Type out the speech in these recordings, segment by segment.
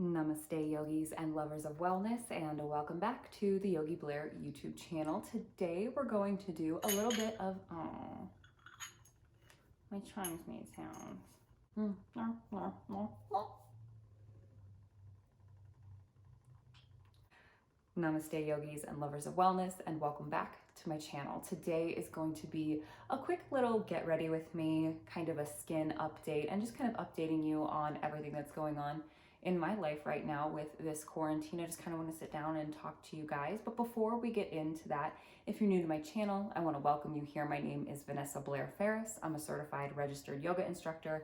Namaste yogis and lovers of wellness, and welcome back to the Yogi Blair YouTube channel. Today we're going to do a little bit of, my chimes made sounds. Namaste yogis and lovers of wellness, and welcome back to my channel. Today is going to be a quick little get ready with me, kind of a skin update, and just kind of updating you on everything that's going on in my life right now with this quarantine. I just kind of want to sit down and talk to you guys. But before we get into that, if you're new to my channel, I want to welcome you here. My name is Vanessa Blair Ferris. I'm a certified registered yoga instructor,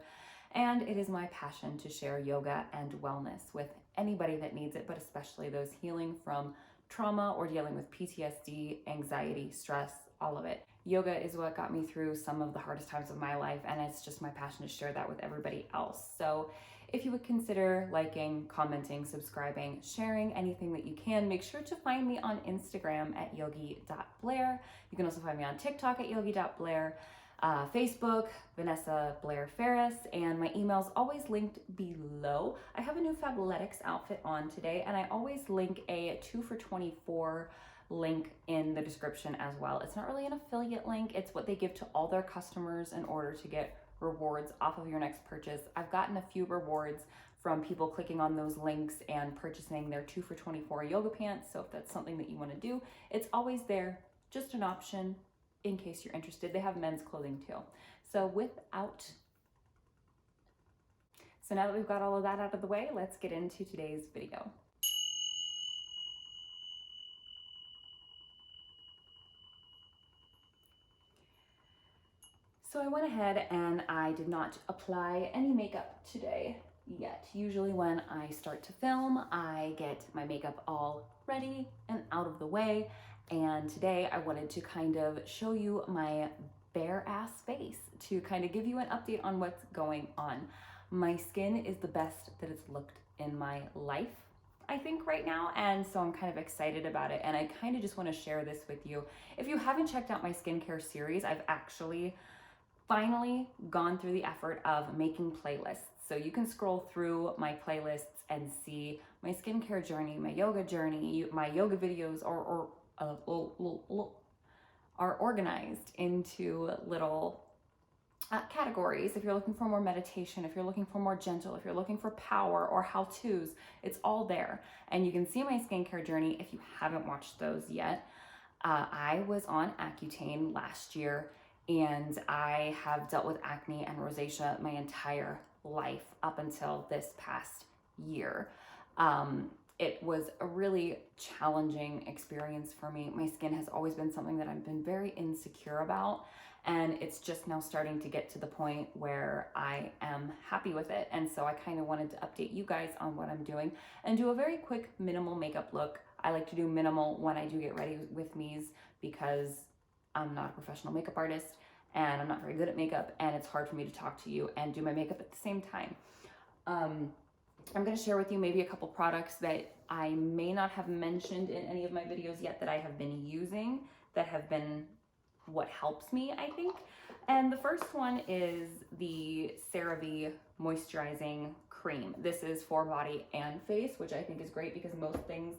and it is my passion to share yoga and wellness with anybody that needs it, but especially those healing from trauma or dealing with PTSD, anxiety, stress, all of it. Yoga is what got me through some of the hardest times of my life, and it's just my passion to share that with everybody else. So if you would consider liking, commenting, subscribing, sharing anything that you can, make sure to find me on Instagram at yogi.blair. You can also find me on TikTok at yogi.blair, Facebook, Vanessa Blair Ferris, and my email's always linked below. I have a new Fabletics outfit on today, and I always link a 2 for $24 link in the description as well. It's not really an affiliate link, it's what they give to all their customers in order to get rewards off of your next purchase. I've gotten a few rewards from people clicking on those links and purchasing their 2 for $24 yoga pants. So if that's something that you want to do, it's always there, just an option in case you're interested. They have men's clothing too. So now that we've got all of that out of the way, let's get into today's video. So I went ahead and I did not apply any makeup today yet. Usually when I start to film, I get my makeup all ready and out of the way. And today I wanted to kind of show you my bare ass face to kind of give you an update on what's going on. My skin is the best that it's looked in my life, I think, right now, and so I'm kind of excited about it, and I kind of just want to share this with you. If you haven't checked out my skincare series, I've actually finally gone through the effort of making playlists. So you can scroll through my playlists and see my skincare journey, my yoga journey. My yoga videos are organized into little categories. If you're looking for more meditation, if you're looking for more gentle, if you're looking for power or how-tos, it's all there. And you can see my skincare journey if you haven't watched those yet. I was on Accutane last year, and I have dealt with acne and rosacea my entire life up until this past year. It was a really challenging experience for me. My skin has always been something that I've been very insecure about, and it's just now starting to get to the point where I am happy with it. And so I kind of wanted to update you guys on what I'm doing and do a very quick minimal makeup look. I like to do minimal when I do get ready with me's because I'm not a professional makeup artist and I'm not very good at makeup, and it's hard for me to talk to you and do my makeup at the same time. I'm going to share with you maybe a couple products that I may not have mentioned in any of my videos yet that I have been using that have been what helps me, I think. And the first one is the CeraVe Moisturizing Cream. This is for body and face, which I think is great because most things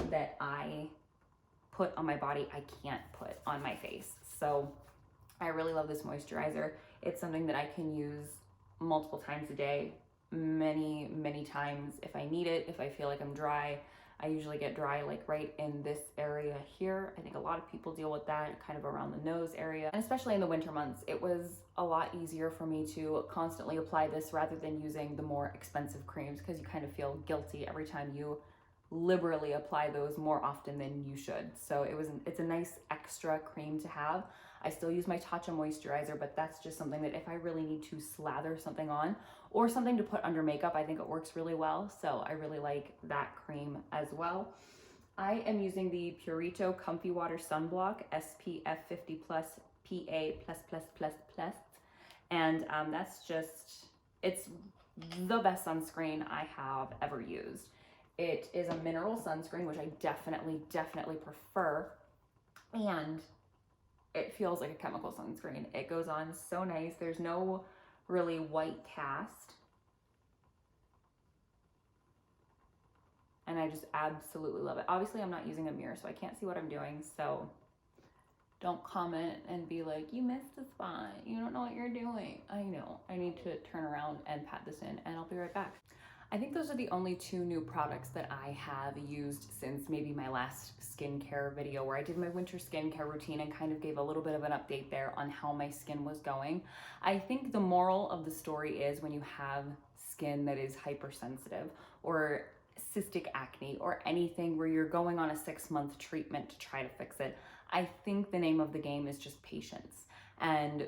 that I put on my body, I can't put on my face. So I really love this moisturizer. It's something that I can use multiple times a day, many times if I need it. If I feel like I'm dry, I usually get dry like right in this area here. I think a lot of people deal with that kind of around the nose area, and especially in the winter months, it was a lot easier for me to constantly apply this rather than using the more expensive creams, because you kind of feel guilty every time you liberally apply those more often than you should. So it's a nice extra cream to have. I still use my Tatcha moisturizer, but that's just something that if I really need to slather something on or something to put under makeup, I think it works really well. So I really like that cream as well. I am using the Purito Comfy Water Sunblock SPF 50+ PA+++++, and it's the best sunscreen I have ever used. It is a mineral sunscreen, which I definitely prefer, and it feels like a chemical sunscreen. It goes on so nice. There's no really white cast. and I just absolutely love it. Obviously, I'm not using a mirror, so I can't see what I'm doing, so don't comment and be like, you missed a spot, you don't know what you're doing. I know, I need to turn around and pat this in, and I'll be right back. I think those are the only 2 new products that I have used since maybe my last skincare video where I did my winter skincare routine and kind of gave a little bit of an update there on how my skin was going. I think the moral of the story is when you have skin that is hypersensitive or cystic acne or anything where you're going on a 6-month treatment to try to fix it, I think the name of the game is just patience and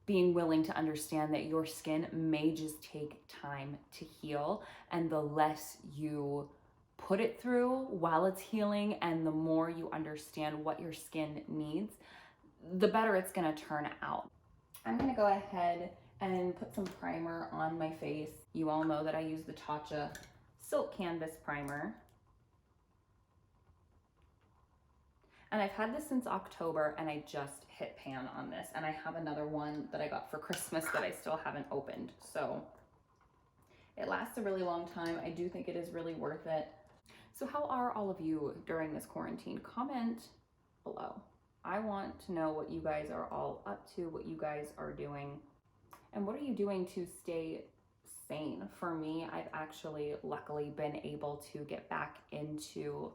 being willing to understand that your skin may just take time to heal, and the less you put it through while it's healing and the more you understand what your skin needs, the better it's gonna turn out. I'm gonna go ahead and put some primer on my face. You all know that I use the Tatcha Silk Canvas Primer. And I've had this since October, and I just hit pan on this. And I have another one that I got for Christmas that I still haven't opened. So it lasts a really long time. I do think it is really worth it. So how are all of you during this quarantine? Comment below. I want to know what you guys are all up to, what you guys are doing, and what are you doing to stay sane? For me, I've actually luckily been able to get back into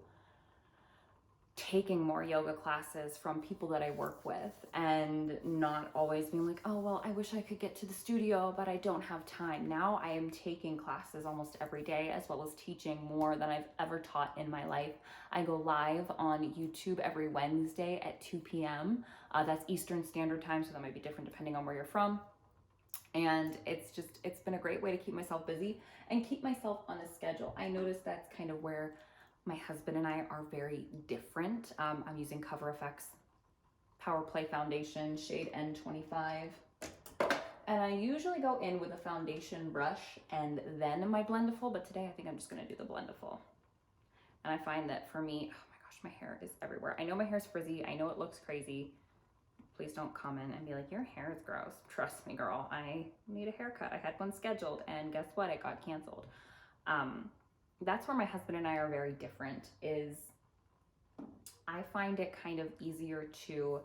taking more yoga classes from people that I work with and not always being like, oh, well, I wish I could get to the studio, but I don't have time. Now I am taking classes almost every day, as well as teaching more than I've ever taught in my life. I go live on YouTube every Wednesday at 2 p.m. That's Eastern Standard Time, so that might be different depending on where you're from. And it's been a great way to keep myself busy and keep myself on a schedule. I noticed that's kind of where my husband and I are very different. I'm using Cover FX Power Play Foundation, shade N25. And I usually go in with a foundation brush and then my Blendiful, but today I think I'm just gonna do the Blendiful. And I find that for me, oh my gosh, my hair is everywhere. I know my hair's frizzy, I know it looks crazy. Please don't comment and be like, your hair is gross. Trust me, girl, I need a haircut. I had one scheduled and guess what? It got canceled. That's where my husband and I are very different, is I find it kind of easier to,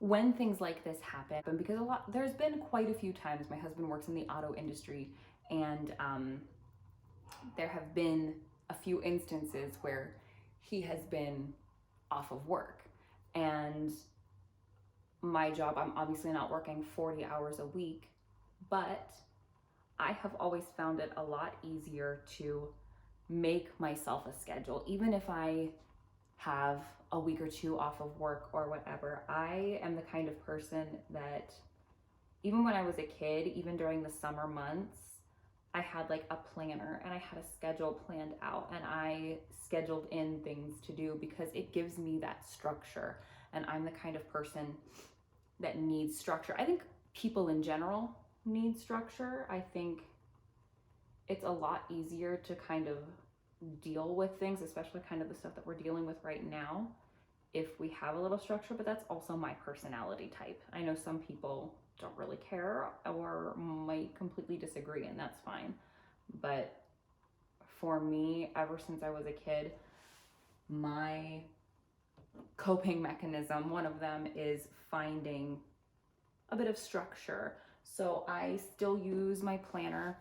when things like this happen, because there's been quite a few times, my husband works in the auto industry, and there have been a few instances where he has been off of work, and my job, I'm obviously not working 40 hours a week, but I have always found it a lot easier to make myself a schedule. Even if I have a week or 2 off of work or whatever, I am the kind of person that even when I was a kid, even during the summer months, I had like a planner and I had a schedule planned out and I scheduled in things to do because it gives me that structure. And I'm the kind of person that needs structure. I think people in general need structure. I think it's a lot easier to kind of deal with things, especially kind of the stuff that we're dealing with right now, if we have a little structure, but that's also my personality type. I know some people don't really care or might completely disagree, and that's fine. But for me, ever since I was a kid, my coping mechanism, one of them is finding a bit of structure. So I still use my planner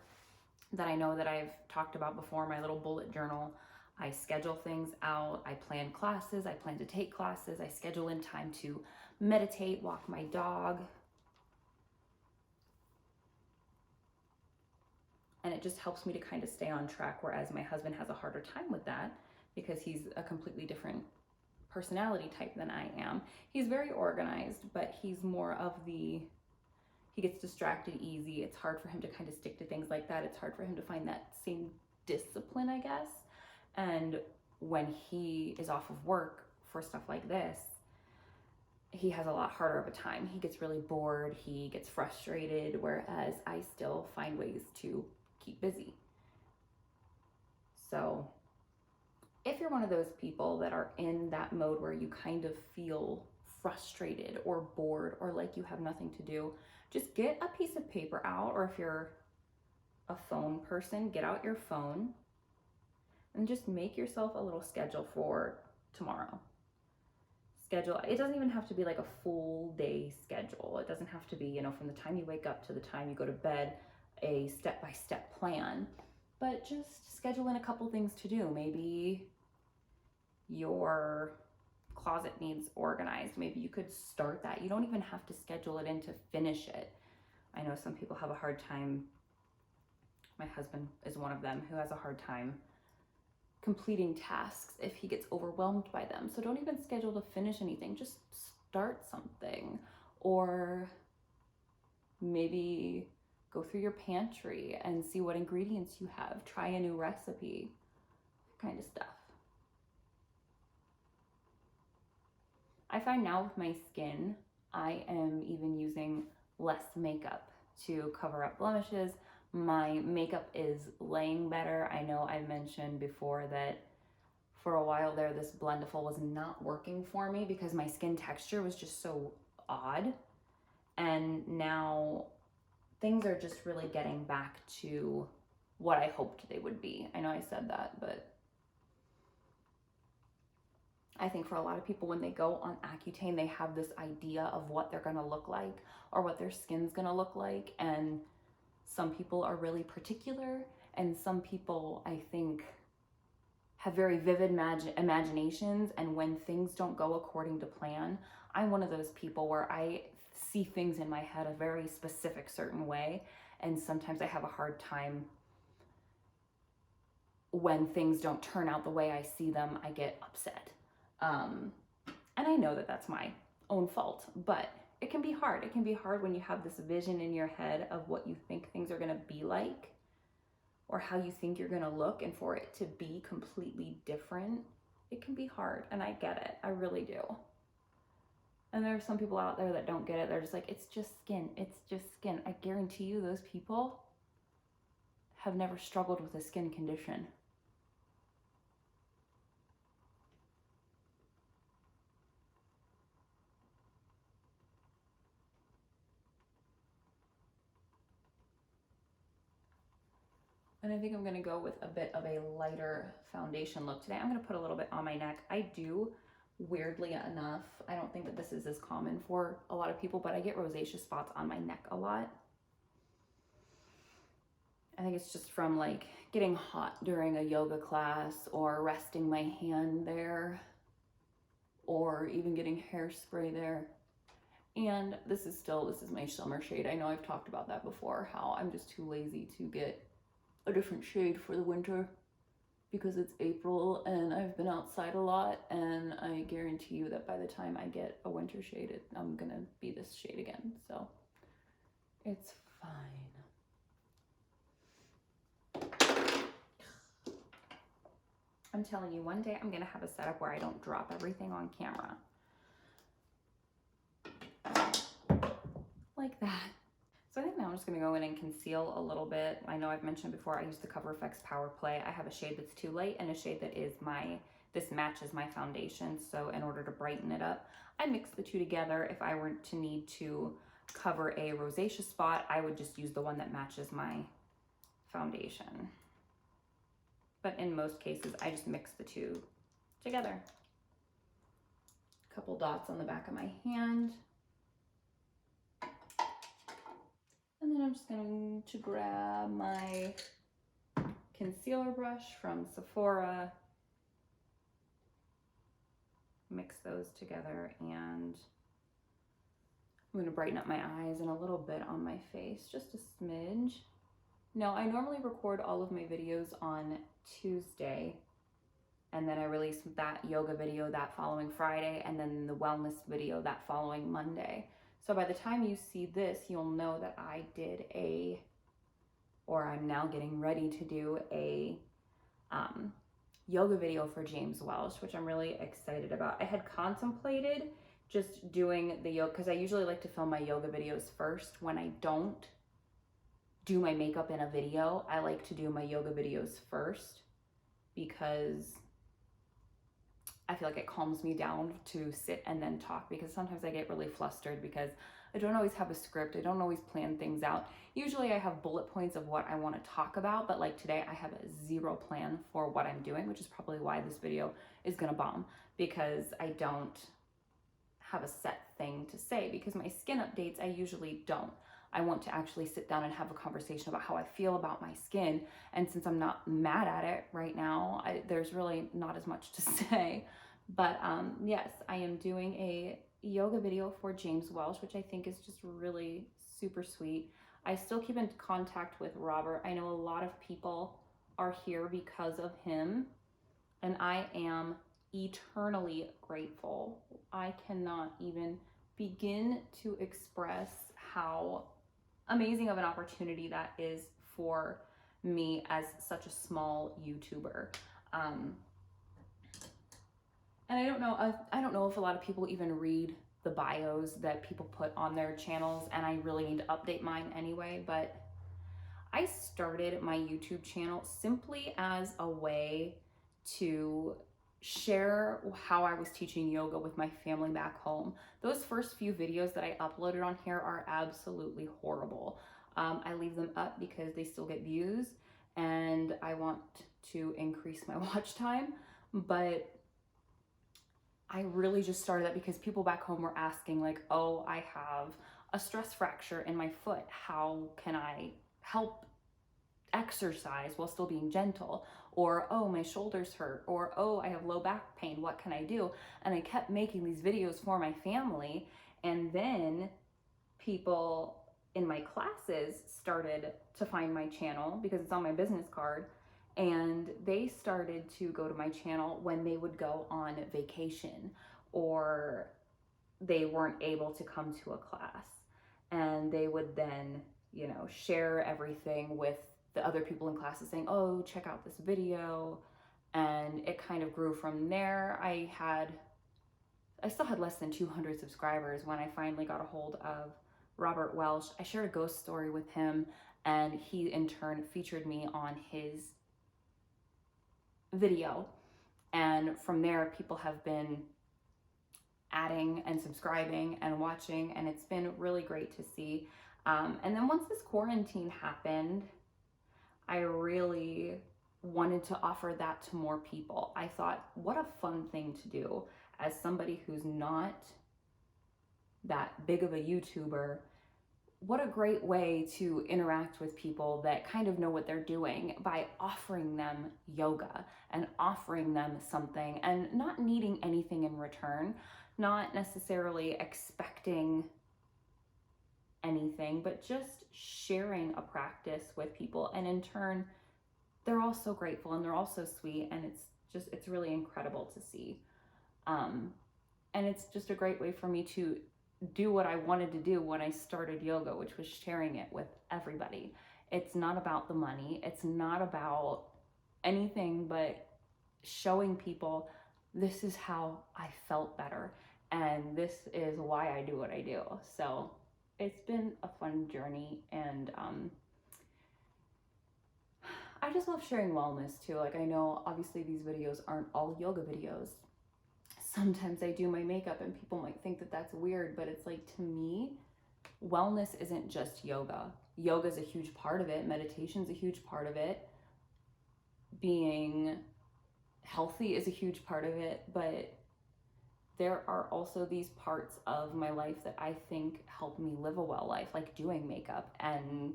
that I know that I've talked about before, my little bullet journal. I schedule things out, I plan classes, I plan to take classes, I schedule in time to meditate, walk my dog. And it just helps me to kind of stay on track, whereas my husband has a harder time with that because he's a completely different personality type than I am. He's very organized, but he's more of the, he gets distracted easy. It's hard for him to kind of stick to things like that. It's hard for him to find that same discipline, I guess. And when he is off of work for stuff like this, he has a lot harder of a time. He gets really bored, he gets frustrated, whereas I still find ways to keep busy. So if you're one of those people that are in that mode where you kind of feel frustrated or bored or like you have nothing to do, just get a piece of paper out, or if you're a phone person, get out your phone and just make yourself a little schedule for tomorrow. Schedule, it doesn't even have to be like a full day schedule. It doesn't have to be, you know, from the time you wake up to the time you go to bed, a step-by-step plan, but just schedule in a couple things to do. Maybe your closet needs organized. Maybe you could start that. You don't even have to schedule it in to finish it. I know some people have a hard time. My husband is one of them who has a hard time completing tasks if he gets overwhelmed by them. So don't even schedule to finish anything. Just start something. Or maybe go through your pantry and see what ingredients you have. Try a new recipe, kind of stuff. I find now with my skin, I am even using less makeup to cover up blemishes. My makeup is laying better. I know I mentioned before that for a while there, this Blendiful was not working for me because my skin texture was just so odd. And now things are just really getting back to what I hoped they would be. I know I said that, but I think for a lot of people, when they go on Accutane, they have this idea of what they're gonna look like or what their skin's gonna look like. And some people are really particular, and some people, I think, have very vivid imaginations. And when things don't go according to plan, I'm one of those people where I see things in my head a very specific certain way. And sometimes I have a hard time when things don't turn out the way I see them. I get upset. And I know that that's my own fault, but it can be hard. It can be hard when you have this vision in your head of what you think things are going to be like or how you think you're going to look, and for it to be completely different. It can be hard, and I get it. I really do. And there are some people out there that don't get it. They're just like, it's just skin. It's just skin. I guarantee you those people have never struggled with a skin condition. And I think I'm gonna go with a bit of a lighter foundation look today. I'm gonna put a little bit on my neck. I do, weirdly enough, I don't think that this is as common for a lot of people, but I get rosacea spots on my neck a lot. I think it's just from like getting hot during a yoga class or resting my hand there or even getting hairspray there. And this is my summer shade. I know I've talked about that before, how I'm just too lazy to get a different shade for the winter because it's April and I've been outside a lot, and I guarantee you that by the time I get a winter shade, I'm gonna be this shade again, so it's fine. I'm telling you, one day I'm gonna have a setup where I don't drop everything on camera. Like that. So I think now I'm just gonna go in and conceal a little bit. I know I've mentioned before, I use the Cover FX Power Play. I have a shade that's too light and a shade that is this matches my foundation. So in order to brighten it up, I mix the two together. If I were to need to cover a rosacea spot, I would just use the one that matches my foundation. But in most cases, I just mix the two together. A couple dots on the back of my hand. And then I'm just going to grab my concealer brush from Sephora, mix those together, and I'm going to brighten up my eyes and a little bit on my face, just a smidge. Now, I normally record all of my videos on Tuesday, and then I release that yoga video that following Friday, and then the wellness video that following Monday. So by the time you see this, you'll know that I did I'm now getting ready to do a yoga video for James Welsh, which I'm really excited about. I had contemplated just doing the yoga, because I usually like to film my yoga videos first. When I don't do my makeup in a video, I like to do my yoga videos first, because I feel like it calms me down to sit and then talk, because sometimes I get really flustered because I don't always have a script. I don't always plan things out. Usually I have bullet points of what I want to talk about, but like today I have zero plan for what I'm doing, which is probably why this video is gonna bomb, because I don't have a set thing to say, because my skin updates, I usually don't. I want to actually sit down and have a conversation about how I feel about my skin. And since I'm not mad at it right now, there's really not as much to say. But yes, I am doing a yoga video for James Welsh, which I think is just really super sweet. I still keep in contact with Robert. I know a lot of people are here because of him, and I am eternally grateful. I cannot even begin to express how amazing of an opportunity that is for me as such a small YouTuber. And I don't know if a lot of people even read the bios that people put on their channels, and I really need to update mine anyway, but I started my YouTube channel simply as a way to share how I was teaching yoga with my family back home. Those first few videos that I uploaded on here are absolutely horrible. I leave them up because they still get views and I want to increase my watch time, but I really just started that because people back home were asking like, oh, I have a stress fracture in my foot. How can I help exercise while still being gentle? Or, oh, my shoulders hurt. Or, oh, I have low back pain. What can I do? And I kept making these videos for my family. And then people in my classes started to find my channel because it's on my business card. And they started to go to my channel when they would go on vacation or they weren't able to come to a class. And they would then, you know, share everything with the other people in classes saying, oh, check out this video. And it kind of grew from there. I still had less than 200 subscribers when I finally got a hold of Robert Welsh. I shared a ghost story with him, and he in turn featured me on his video. And from there, people have been adding and subscribing and watching, and it's been really great to see. And then once this quarantine happened, I really wanted to offer that to more people. I thought, what a fun thing to do as somebody who's not that big of a YouTuber. What a great way to interact with people that kind of know what they're doing by offering them yoga and offering them something and not needing anything in return, not necessarily expecting anything, but just sharing a practice with people. And in turn, they're all so grateful and they're all so sweet, and it's really incredible to see. And it's just a great way for me to do what I wanted to do when I started yoga, which was sharing it with everybody. It's not about the money. It's not about anything but showing people this is how I felt better. And this is why I do what I do. So it's been a fun journey. And I just love sharing wellness too. Like, I know obviously these videos aren't all yoga videos. Sometimes I do my makeup and people might think that that's weird, but it's like, to me, wellness isn't just yoga. Yoga is a huge part of it. Meditation is a huge part of it. Being healthy is a huge part of it, but there are also these parts of my life that I think help me live a well life, like doing makeup and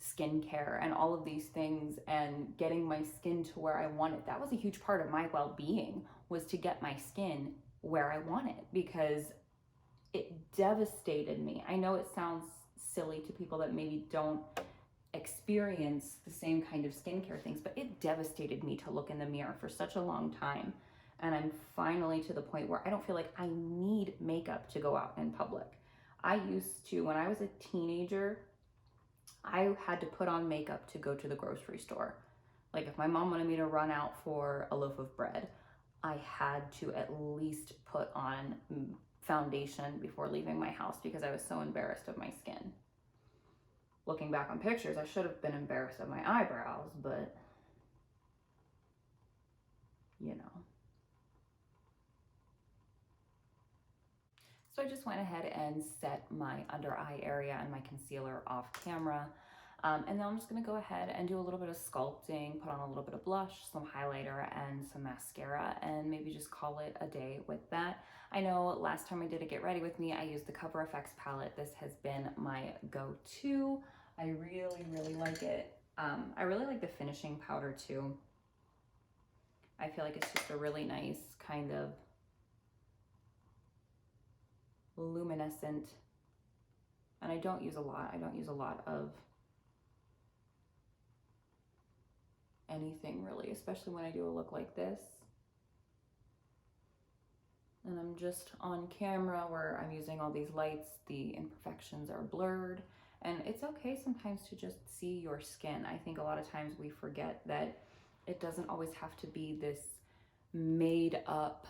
skincare and all of these things and getting my skin to where I want it. That was a huge part of my well-being, was to get my skin where I want it, because it devastated me. I know it sounds silly to people that maybe don't experience the same kind of skincare things, but it devastated me to look in the mirror for such a long time. And I'm finally to the point where I don't feel like I need makeup to go out in public. I used to, when I was a teenager, I had to put on makeup to go to the grocery store. Like, if my mom wanted me to run out for a loaf of bread, I had to at least put on foundation before leaving my house because I was so embarrassed of my skin. Looking back on pictures, I should have been embarrassed of my eyebrows, but you know. So I just went ahead and set my under eye area and my concealer off camera. And then I'm just gonna go ahead and do a little bit of sculpting, put on a little bit of blush, some highlighter, and some mascara, and maybe just call it a day with that. I know last time I did a Get Ready With Me, I used the Cover FX palette. This has been my go-to. I really, really like it. I really like the finishing powder too. I feel like it's just a really nice kind of luminescent, and I don't use a lot. I don't use a lot of anything really, especially when I do a look like this. And I'm just on camera where I'm using all these lights, the imperfections are blurred, and it's okay sometimes to just see your skin. I think a lot of times we forget that it doesn't always have to be this made up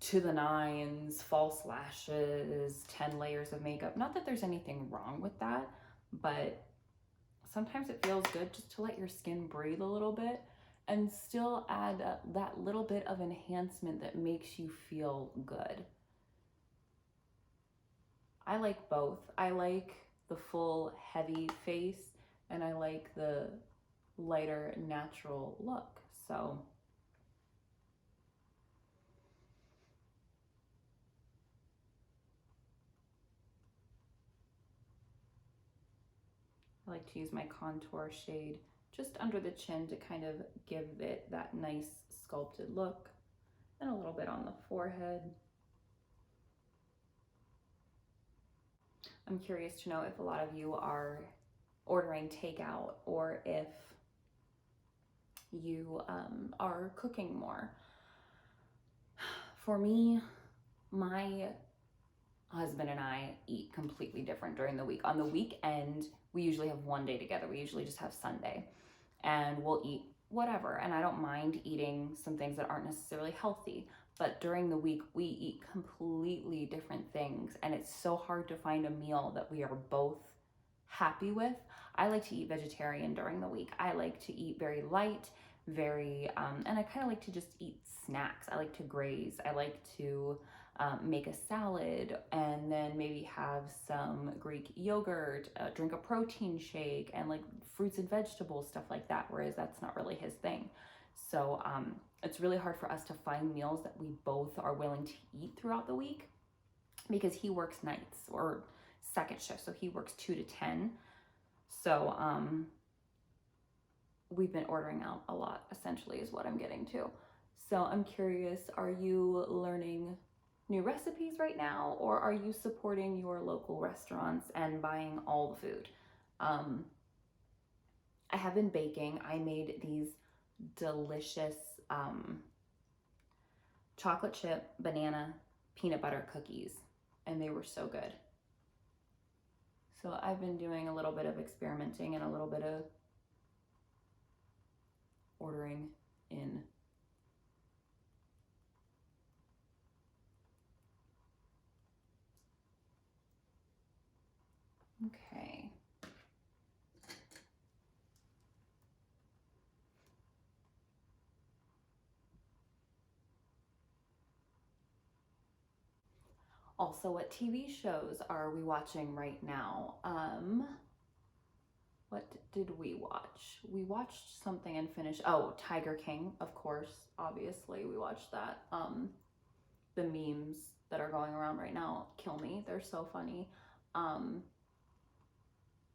to the nines, false lashes, 10 layers of makeup. Not that there's anything wrong with that, but sometimes it feels good just to let your skin breathe a little bit and still add that little bit of enhancement that makes you feel good. I like both. I like the full heavy face, and I like the lighter natural look. So I like to use my contour shade just under the chin to kind of give it that nice sculpted look, and a little bit on the forehead. I'm curious to know if a lot of you are ordering takeout or if you are cooking more. For me, my husband and I eat completely different during the week. On the weekend, we usually have one day together. We usually just have Sunday, and we'll eat whatever. And I don't mind eating some things that aren't necessarily healthy, but during the week, we eat completely different things. And it's so hard to find a meal that we are both happy with. I like to eat vegetarian during the week. I like to eat very light, and I kind of like to just eat snacks. I like to graze. I like to make a salad and then maybe have some Greek yogurt, drink a protein shake, and like fruits and vegetables, stuff like that, whereas that's not really his thing. So it's really hard for us to find meals that we both are willing to eat throughout the week, because he works nights or second shift, so he works 2 to 10. So we've been ordering out a lot, essentially, is what I'm getting to. So I'm curious, are you learning new recipes right now, or are you supporting your local restaurants and buying all the food? I have been baking. I made these delicious chocolate chip banana peanut butter cookies, and they were so good. So I've been doing a little bit of experimenting and a little bit of ordering in. Okay. Also, what TV shows are we watching right now? What did we watch? We watched something and finished. Oh, Tiger King, of course. Obviously, we watched that. The memes that are going around right now kill me. They're so funny.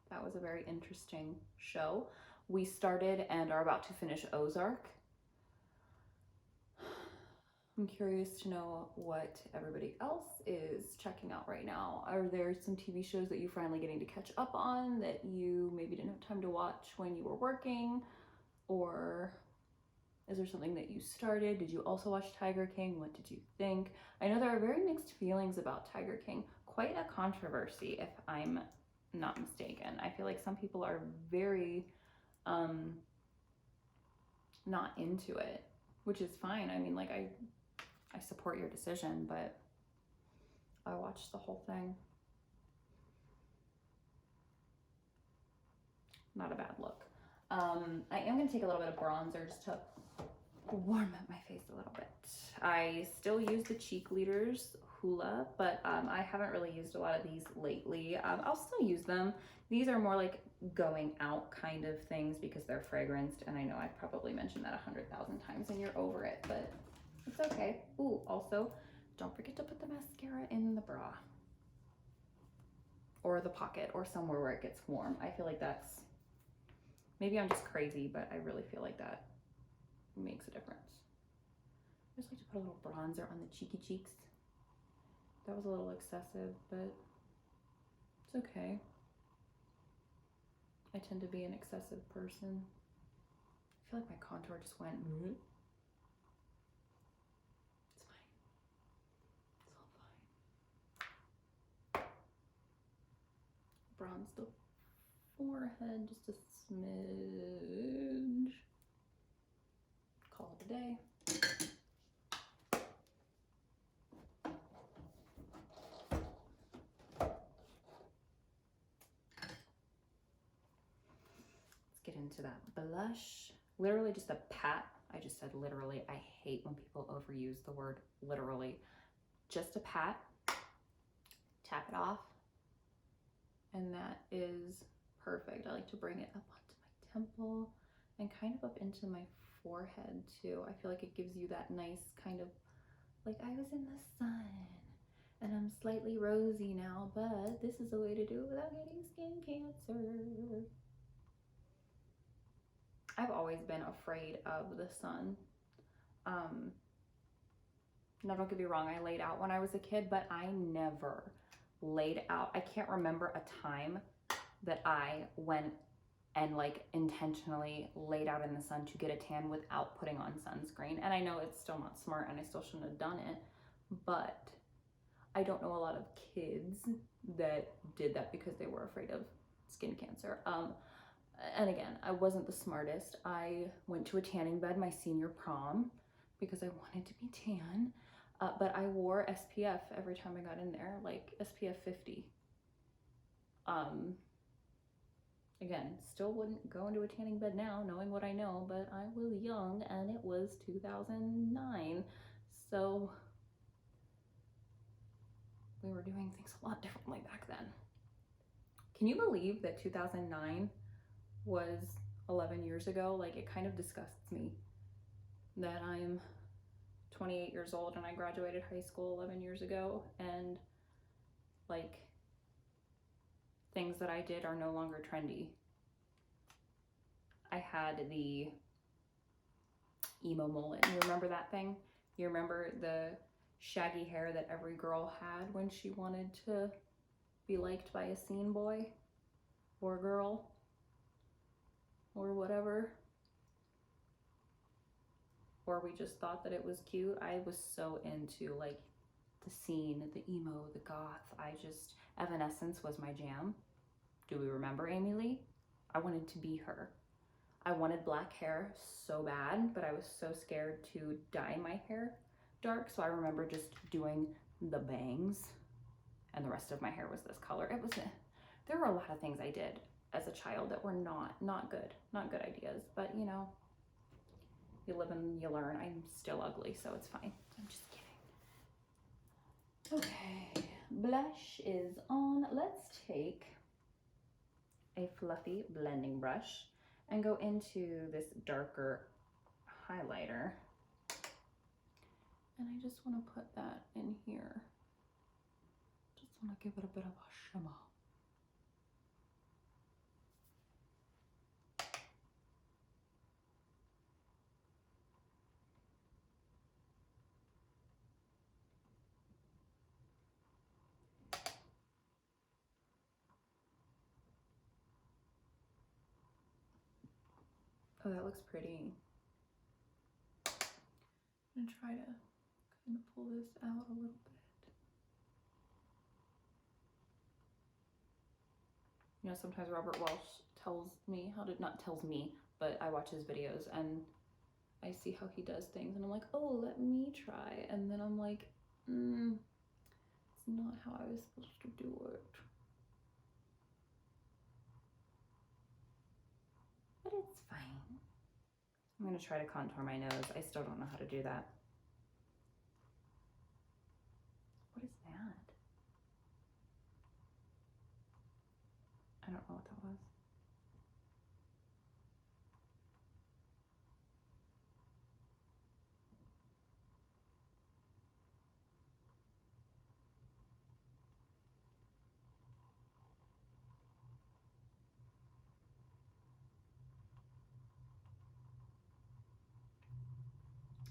That was a very interesting show. We started and are about to finish Ozark. I'm curious to know what everybody else is checking out right now. Are there some TV shows that you're finally getting to catch up on that you maybe didn't have time to watch when you were working? Or is there something that you started? Did you also watch Tiger King? What did you think? I know there are very mixed feelings about Tiger King. Quite a controversy, if I'm not mistaken. I feel like some people are very not into it, which is fine. I mean, like, I support your decision, but I watched the whole thing. Not a bad look. I am going to take a little bit of bronzer just to warm up my face a little bit. I still use the cheek leaders Hoola, but I haven't really used a lot of these lately. I'll still use them. These are more like going out kind of things because they're fragranced, and I know I've probably mentioned that 100,000 times and you're over it, but it's okay. Ooh, also, don't forget to put the mascara in the bra or the pocket or somewhere where it gets warm. I feel like that's, maybe I'm just crazy, but I really feel like that makes a difference. I just like to put a little bronzer on the cheeky cheeks. That was a little excessive, but it's okay. I tend to be an excessive person. I feel like my contour just went. It's fine. It's all fine. Bronze the forehead just a smidge. Call it a day. Get into that blush. Literally just a pat. I just said literally. I hate when people overuse the word literally. Just a pat. Tap it off. And that is perfect. I like to bring it up onto my temple and kind of up into my forehead too. I feel like it gives you that nice kind of, like I was in the sun and I'm slightly rosy now, but this is a way to do it without getting skin cancer. I've always been afraid of the sun. Now don't get me wrong, I laid out when I was a kid, but I never laid out. I can't remember a time that I went and like intentionally laid out in the sun to get a tan without putting on sunscreen. And I know it's still not smart and I still shouldn't have done it, but I don't know a lot of kids that did that because they were afraid of skin cancer. And again, I wasn't the smartest. I went to a tanning bed my senior prom because I wanted to be tan, but I wore SPF every time I got in there, like SPF 50. Again, still wouldn't go into a tanning bed now knowing what I know, but I was young and it was 2009. So we were doing things a lot differently back then. Can you believe that 2009 was 11 years ago? Like, it kind of disgusts me that I'm 28 years old and I graduated high school 11 years ago, and like things that I did are no longer trendy. I had the emo mullet. You remember that thing? You remember the shaggy hair that every girl had when she wanted to be liked by a scene boy or girl or whatever? Or we just thought that it was cute. I was so into like the scene, the emo, the goth. Evanescence was my jam. Do we remember Amy Lee? I wanted to be her. I wanted black hair so bad, but I was so scared to dye my hair dark. So I remember just doing the bangs and the rest of my hair was this color. There were a lot of things I did as a child that were not good ideas, but you know, you live and you learn. I'm still ugly, so it's fine. I'm just kidding. Okay, blush is on. Let's take a fluffy blending brush and go into this darker highlighter. And I just want to put that in here. Just want to give it a bit of a shimmer. Oh, that looks pretty. I'm gonna try to kind of pull this out a little bit. You know, sometimes Robert Walsh tells me how to, not tells me, but I watch his videos and I see how he does things and I'm like, oh, let me try. And then I'm like, it's not how I was supposed to do it. But it's fine. I'm gonna try to contour my nose. I still don't know how to do that. What is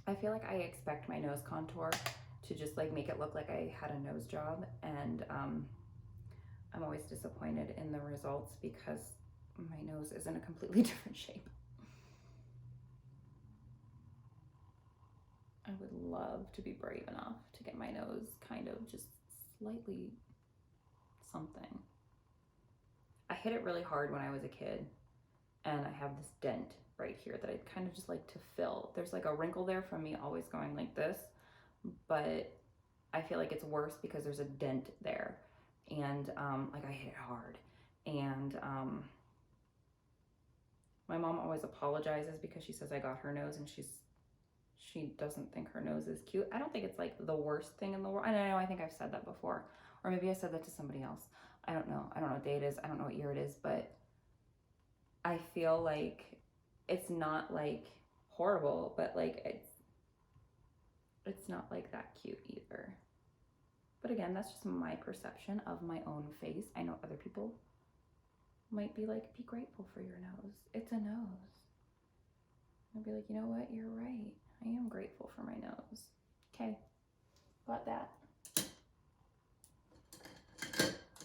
I feel like I expect my nose contour to just like make it look like I had a nose job, and I'm always disappointed in the results because my nose is in a completely different shape. I would love to be brave enough to get my nose kind of just slightly something. I hit it really hard when I was a kid, and I have this dent right here that I'd kind of just like to fill. There's like a wrinkle there from me always going like this, but I feel like it's worse because there's a dent there, and like I hit it hard, and my mom always apologizes because she says I got her nose, and she doesn't think her nose is cute. I don't think it's like the worst thing in the world. And I know, I think I've said that before, or maybe I said that to somebody else. I don't know what day it is, I don't know what year it is, but I feel like it's not like horrible, but like it's not like that cute either. But again, that's just my perception of my own face. I know other people might be like, be grateful for your nose. It's a nose. I'd be like, you know what? You're right. I am grateful for my nose. Okay, got that.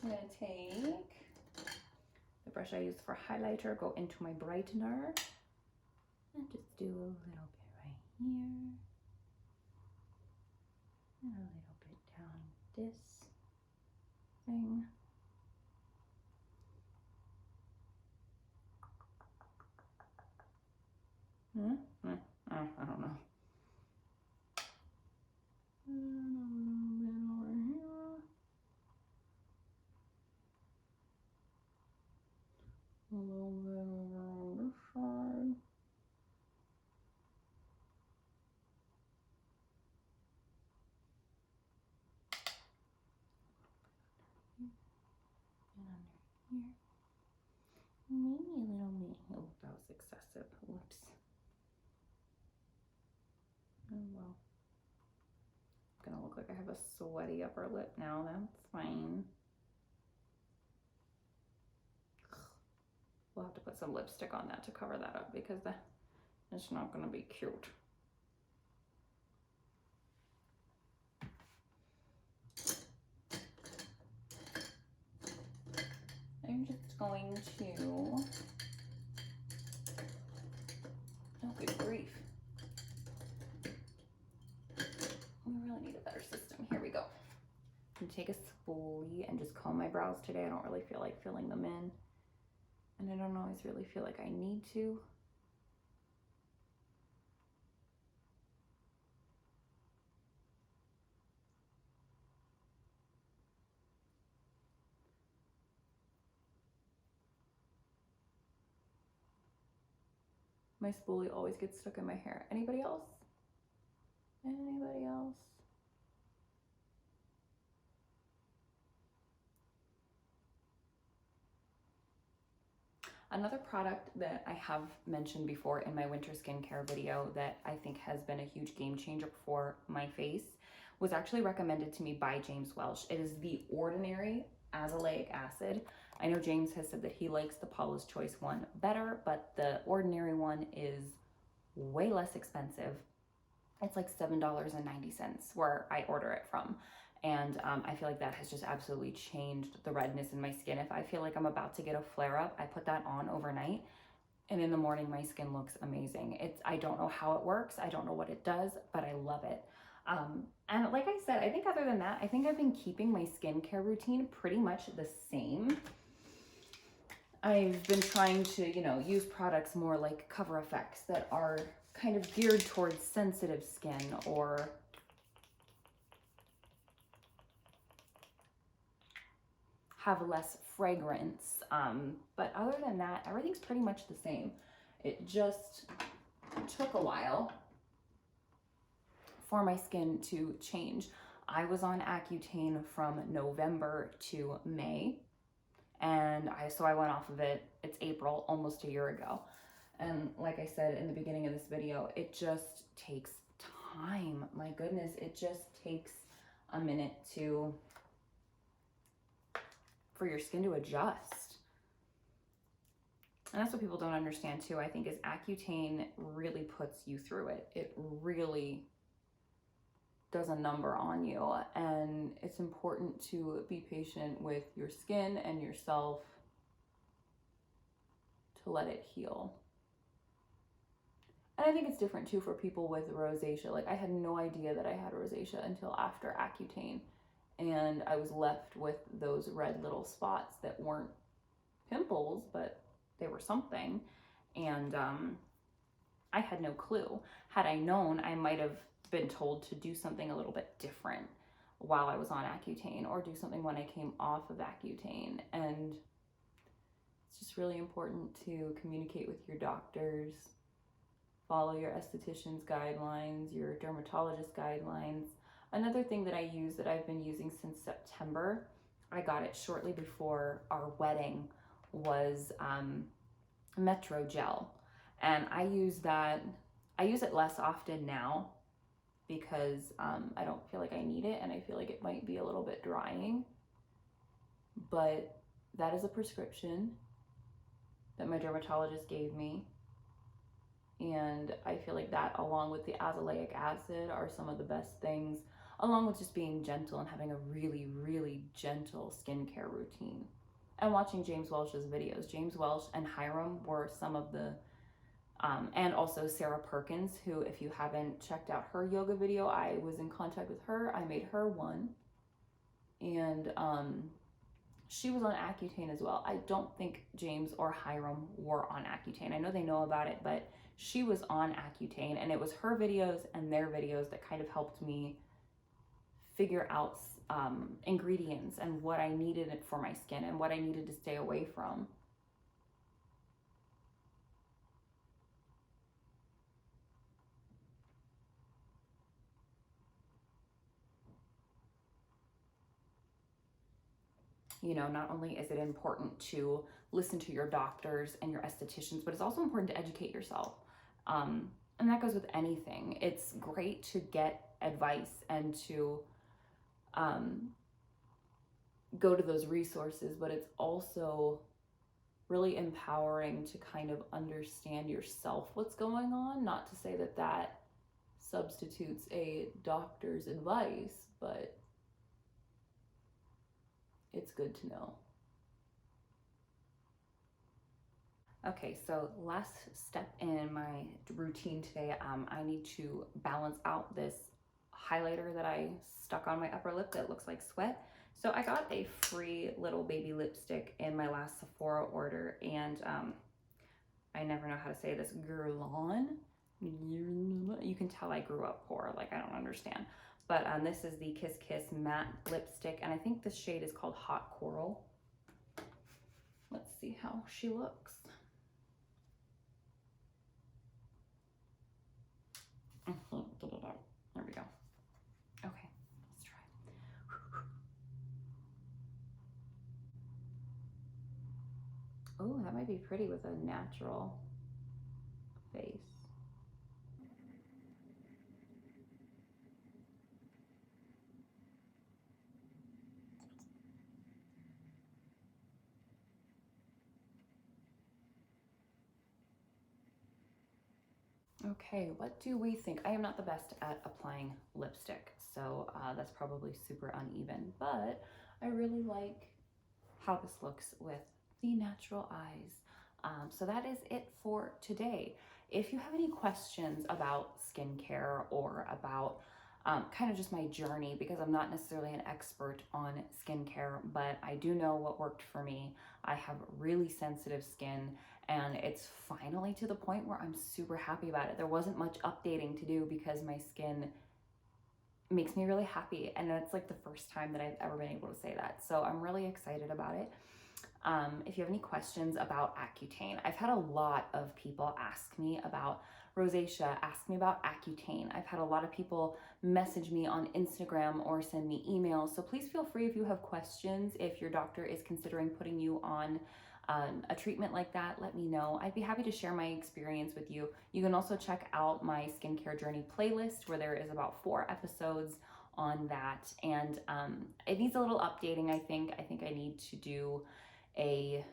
I'm gonna take the brush I used for highlighter, go into my brightener, and just do a little bit right here, and a little bit down this thing. I don't know. A little bit over on this side. And under here. Maybe a little bit. Oh, that was excessive. Whoops. Oh well. It's gonna look like I have a sweaty upper lip now. That's fine. We'll have to put some lipstick on that to cover that up because it's not gonna be cute. I'm just going to, oh good grief. We really need a better system. Here we go. I'm gonna take a spoolie and just comb my brows today. I don't really feel like filling them in. And I don't always really feel like I need to. My spoolie always gets stuck in my hair. Anybody else? Anybody else? Another product that I have mentioned before in my winter skincare video that I think has been a huge game changer for my face was actually recommended to me by James Welsh. It is the Ordinary Azelaic Acid. I know James has said that he likes the Paula's Choice one better, but the Ordinary one is way less expensive. It's like $7.90 where I order it from. And I feel like that has just absolutely changed the redness in my skin. If I feel like I'm about to get a flare-up, I put that on overnight, and in the morning my skin looks amazing. I don't know how it works, I don't know what it does, but I love it. And like I said, I think other than that, I think I've been keeping my skincare routine pretty much the same. I've been trying to, you know, use products more like Cover FX that are kind of geared towards sensitive skin, or have less fragrance. But other than that, everything's pretty much the same. It just took a while for my skin to change. I was on Accutane from November to May, and so I went off of it. It's April, almost a year ago. And like I said in the beginning of this video, it just takes time. My goodness, it just takes a minute for your skin to adjust. And that's what people don't understand too, I think, is Accutane really puts you through it. It really does a number on you, and it's important to be patient with your skin and yourself to let it heal. And I think it's different too for people with rosacea. Like, I had no idea that I had rosacea until after Accutane, and I was left with those red little spots that weren't pimples, but they were something. And I had no clue. Had I known, I might have been told to do something a little bit different while I was on Accutane, or do something when I came off of Accutane. And it's just really important to communicate with your doctors, follow your esthetician's guidelines, your dermatologist guidelines. Another thing that I use, that I've been using since September, I got it shortly before our wedding, was Metro Gel. And I use it less often now because I don't feel like I need it, and I feel like it might be a little bit drying. But that is a prescription that my dermatologist gave me. And I feel like that, along with the azelaic acid, are some of the best things, along with just being gentle and having a really, really gentle skincare routine. And watching James Welch's videos. James Welch and Hiram were some of the, and also Sarah Perkins, who, if you haven't checked out her yoga video, I was in contact with her. I made her one. And she was on Accutane as well. I don't think James or Hiram were on Accutane. I know they know about it, but she was on Accutane, and it was her videos and their videos that kind of helped me figure out ingredients and what I needed for my skin and what I needed to stay away from. You know, not only is it important to listen to your doctors and your estheticians, but it's also important to educate yourself. And that goes with anything. It's great to get advice and to go to those resources, but it's also really empowering to kind of understand yourself what's going on. Not to say that that substitutes a doctor's advice, but it's good to know. Okay, so last step in my routine today, I need to balance out this highlighter that I stuck on my upper lip that looks like sweat. So I got a free little baby lipstick in my last Sephora order, and I never know how to say this, Guerlain. You can tell I grew up poor, like I don't understand. But this is the Kiss Kiss matte lipstick, and I think this shade is called Hot Coral. Let's see how she looks. There we go. Okay, let's try. Oh, that might be pretty with a natural face. Okay, what do we think? I am not the best at applying lipstick, so that's probably super uneven, but I really like how this looks with the natural eyes. So that is it for today. If you have any questions about skincare or about kind of just my journey, because I'm not necessarily an expert on skincare, but I do know what worked for me. I have really sensitive skin, and it's finally to the point where I'm super happy about it. There wasn't much updating to do because my skin makes me really happy, and it's like the first time that I've ever been able to say that. So I'm really excited about it. If you have any questions about Accutane, I've had a lot of people ask me about rosacea, ask me about Accutane. I've had a lot of people message me on Instagram or send me emails. So please feel free if you have questions. If your doctor is considering putting you on a treatment like that, let me know. I'd be happy to share my experience with you. You can also check out my skincare journey playlist, where there is about 4 episodes on that. And it needs a little updating, I think. I think I need to do a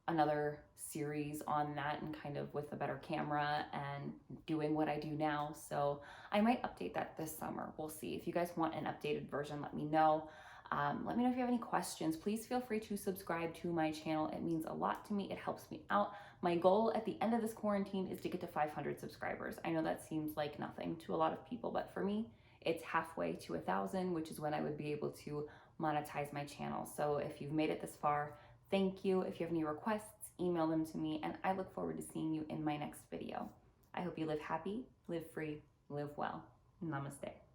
another series on that, and kind of with a better camera and doing what I do now. So I might update that this summer. We'll see. If you guys want an updated version, let me know. Let me know if you have any questions. Please feel free to subscribe to my channel. It means a lot to me. It helps me out. My goal at the end of this quarantine is to get to 500 subscribers. I know that seems like nothing to a lot of people, but for me, it's halfway to 1,000, which is when I would be able to monetize my channel. So if you've made it this far, thank you. If you have any requests, email them to me, and I look forward to seeing you in my next video. I hope you live happy, live free, live well. Namaste.